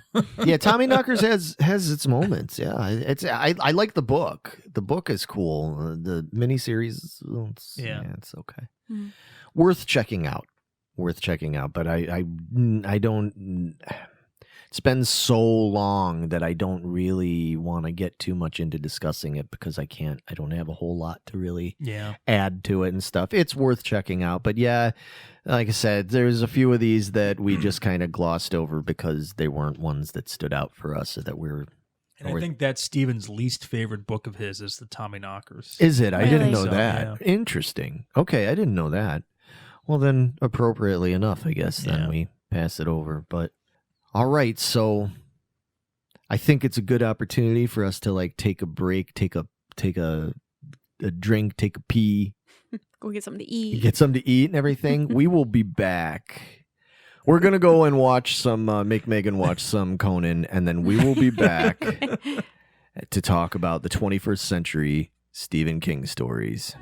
Yeah, Tommyknockers has its moments. Yeah, I like the book. The book is cool. The miniseries, it's okay. Mm. Worth checking out. But I don't. It's been so long that I don't really want to get too much into discussing it because I don't have a whole lot to really add to it and stuff. It's worth checking out. But yeah, like I said, there's a few of these that we just kind of glossed over because they weren't ones that stood out for us or that we're. And I think that's Stephen's least favorite book of his is the Tommyknockers. Is it? I didn't know So, that. Yeah. Interesting. Okay, I didn't know that. Well, then appropriately enough, I guess, then we pass it over. But all right, so I think it's a good opportunity for us to like take a break, take a drink, take a pee, Go get something to eat. get something to eat and everything. We will be back. We're gonna go and watch some make Megan watch some Conan, and then we will be back to talk about the 21st century Stephen King stories.